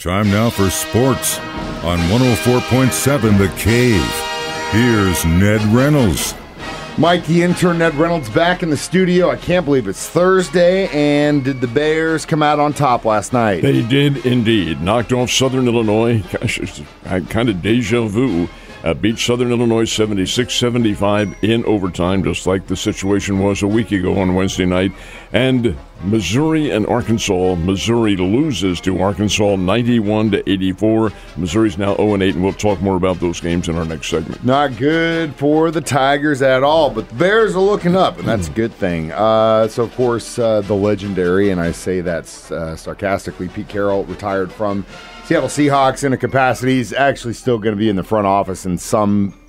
Time now for sports on 104.7 The Cave. Here's Ned Reynolds. Mike, the intern Ned Reynolds, back in the studio. I can't believe it's Thursday, and did the Bears come out on top last night? They did indeed. Knocked off Southern Illinois. Gosh, it's kind of deja vu. Beat Southern Illinois 76-75 in overtime, just like the situation was a week ago on Wednesday night. And Missouri and Arkansas. Missouri loses to Arkansas 91-84. Missouri's now 0-8, and we'll talk more about those games in our next segment. Not good for the Tigers at all, but the Bears are looking up, and that's a good thing. So, of course, the legendary, and I say that sarcastically, Pete Carroll retired from Seattle Seahawks in a capacity. He's actually still going to be in the front office in some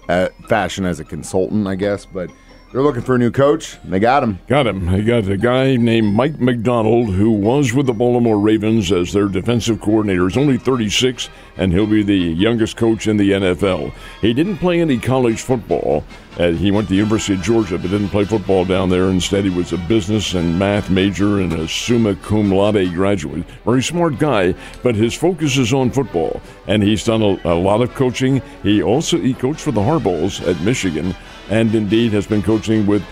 fashion as a consultant, I guess, but they're looking for a new coach, and they got him. They got a guy named Mike McDonald, who was with the Baltimore Ravens as their defensive coordinator. He's only 36, and he'll be the youngest coach in the NFL. He didn't play any college football. He went to the University of Georgia, but didn't play football down there. Instead, he was a business and math major and a summa cum laude graduate. Very smart guy, but his focus is on football, and he's done a lot of coaching. He coached for the Harbaughs at Michigan, and indeed has been coaching with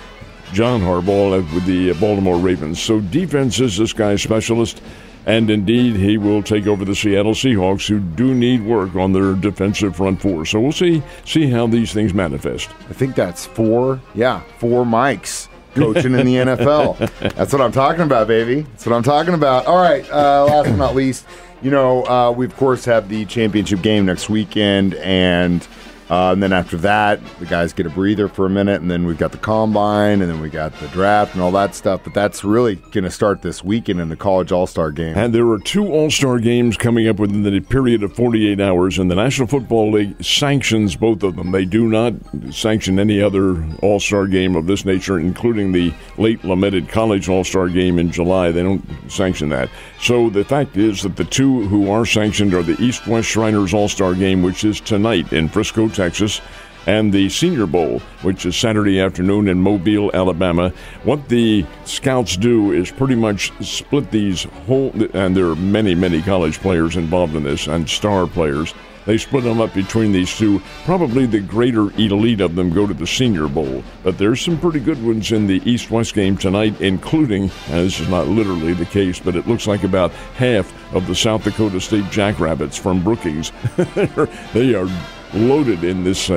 John Harbaugh with the Baltimore Ravens. So defense is this guy's specialist, and indeed he will take over the Seattle Seahawks, who do need work on their defensive front four. So we'll see how these things manifest. I think that's four Mikes coaching in the NFL. That's what I'm talking about, baby. That's what I'm talking about. All right, last but not least, we of course have the championship game next weekend, and then after that, the guys get a breather for a minute, and then we've got the combine, and then we got the draft and all that stuff. But that's really going to start this weekend in the college all-star game. And there are two all-star games coming up within the period of 48 hours, and the National Football League sanctions both of them. They do not sanction any other all-star game of this nature, including the late lamented college all-star game in July. They don't sanction that. So the fact is that the two who are sanctioned are the East-West Shriners all-star game, which is tonight in Frisco, Texas, and the Senior Bowl, which is Saturday afternoon in Mobile, Alabama. What the scouts do is pretty much split these and there are many, many college players involved in this, and star players. They split them up between these two. Probably the greater elite of them go to the Senior Bowl, but there's some pretty good ones in the East-West game tonight, including, and this is not literally the case, but it looks like about half of the South Dakota State Jackrabbits from Brookings. They are loaded in this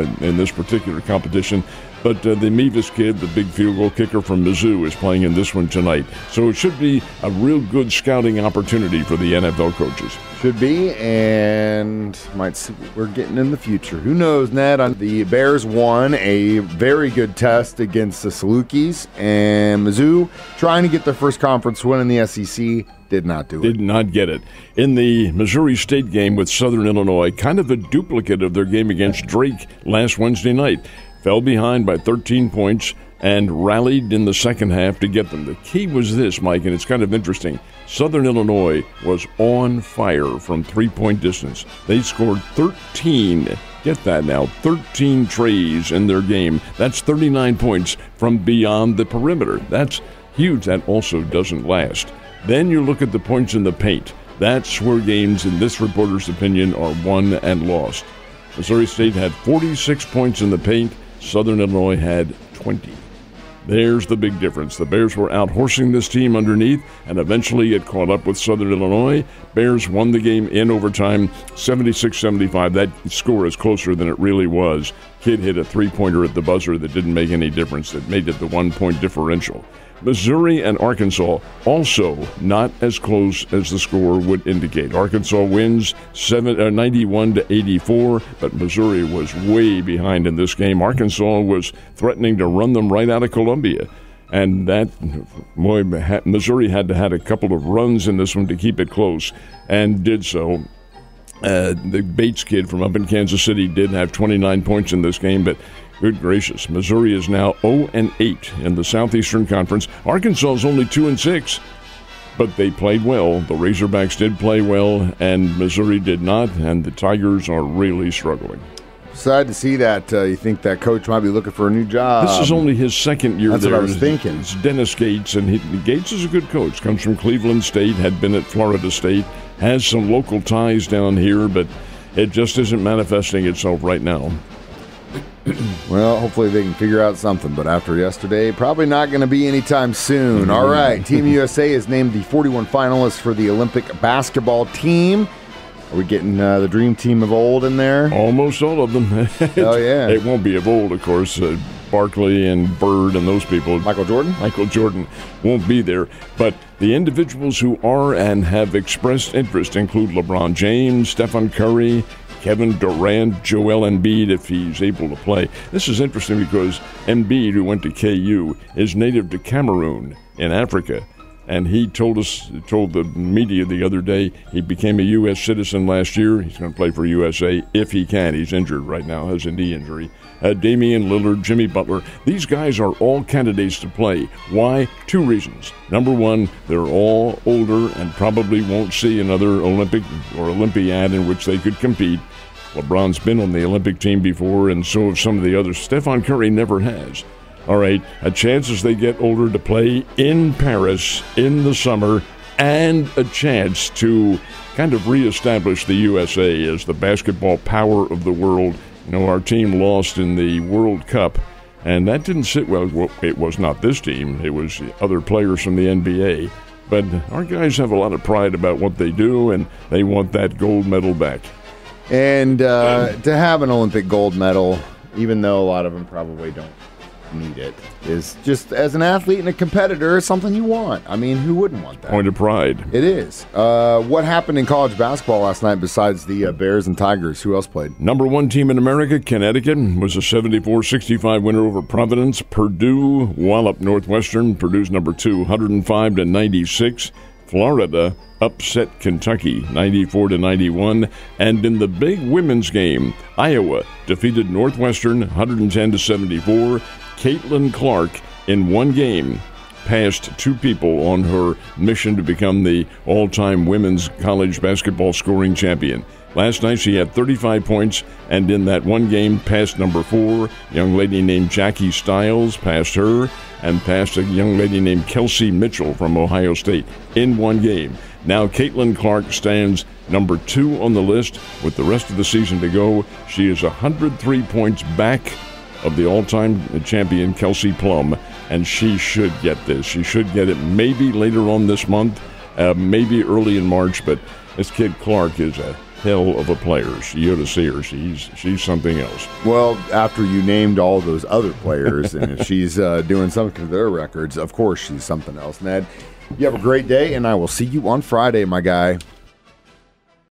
particular competition. But the Mevis kid, the big field goal kicker from Mizzou, is playing in this one tonight. So it should be a real good scouting opportunity for the NFL coaches. Should be, and might see what we're getting in the future. Who knows, Ned? The Bears won a very good test against the Salukis, and Mizzou, trying to get their first conference win in the SEC, did not do it. Did not get it. In the Missouri State game with Southern Illinois, kind of a duplicate of their game against Drake last Wednesday night. Fell behind by 13 points and rallied in the second half to get them. The key was this, Mike, and it's kind of interesting. Southern Illinois was on fire from three-point distance. They scored 13, get that now, 13 trays in their game. That's 39 points from beyond the perimeter. That's huge. That also doesn't last. Then you look at the points in the paint. That's where games, in this reporter's opinion, are won and lost. Missouri State had 46 points in the paint. Southern Illinois had 20. There's the big difference. The Bears were out horsing this team underneath, and eventually it caught up with Southern Illinois. Bears won the game in overtime, 76-75. That score is closer than it really was. Kid hit a three-pointer at the buzzer that didn't make any difference. That made it the one-point differential. Missouri and Arkansas also not as close as the score would indicate. Arkansas wins 91-84, but Missouri was way behind in this game. Arkansas was threatening to run them right out of Columbia. And Missouri had to have a couple of runs in this one to keep it close, and did so. The Bates kid from up in Kansas City did have 29 points in this game, but good gracious, Missouri is now 0-8 in the Southeastern Conference. Arkansas is only 2-6, but they played well. The Razorbacks did play well, and Missouri did not, and the Tigers are really struggling. Sad to see that. You think that coach might be looking for a new job. This is only his second year That's there. What I was thinking. It's Dennis Gates, and Gates is a good coach. Comes from Cleveland State, had been at Florida State. has some local ties down here, but it just isn't manifesting itself right now. Well, hopefully they can figure out something, but after yesterday, probably not going to be anytime soon. All right, Team USA is named the 41 finalists for the Olympic basketball team. Are we getting the dream team of old in there? Almost all of them. Oh, yeah. It won't be of old, of course. Barkley and Bird and those people. Michael Jordan? Michael Jordan won't be there. But the individuals who are and have expressed interest include LeBron James, Stephen Curry, Kevin Durant, Joel Embiid, if he's able to play. This is interesting because Embiid, who went to KU, is native to Cameroon in Africa. And he told the media the other day, he became a U.S. citizen last year. He's going to play for USA if he can. He's injured right now, has a knee injury. Damian Lillard, Jimmy Butler, these guys are all candidates to play. Why? 2 reasons. Number one, they're all older and probably won't see another Olympic or Olympiad in which they could compete. LeBron's been on the Olympic team before, and so have some of the others. Stephen Curry never has. All right, a chance as they get older to play in Paris in the summer, and a chance to kind of reestablish the USA as the basketball power of the world. You know, our team lost in the World Cup, and that didn't sit well. Well, it was not this team. It was other players from the NBA. But our guys have a lot of pride about what they do, and they want that gold medal back. And to have an Olympic gold medal, even though a lot of them probably don't need it, is just, as an athlete and a competitor, something you want. I mean, who wouldn't want that? Point of pride. It is. What happened in college basketball last night besides the Bears and Tigers? Who else played? Number 1 team in America, Connecticut, was a 74-65 winner over Providence. Purdue walloped Northwestern. Purdue's number 2, 105-96. Florida upset Kentucky, 94-91. And in the big women's game, Iowa defeated Northwestern, 110-74. Caitlin Clark, in one game, passed 2 people on her mission to become the all-time women's college basketball scoring champion. Last night she had 35 points, and in that one game passed number 4, a young lady named Jackie Stiles, passed her, and passed a young lady named Kelsey Mitchell from Ohio State in one game. Now Caitlin Clark stands number 2 on the list. With the rest of the season to go, she is 103 points back of the all-time champion Kelsey Plum, and she should get this. She should get it maybe later on this month, maybe early in March, but this kid Clark is a hell of a player. You ought to see her. She's something else. Well, after you named all those other players, and if she's doing something to their records, of course she's something else. Ned, you have a great day, and I will see you on Friday, my guy.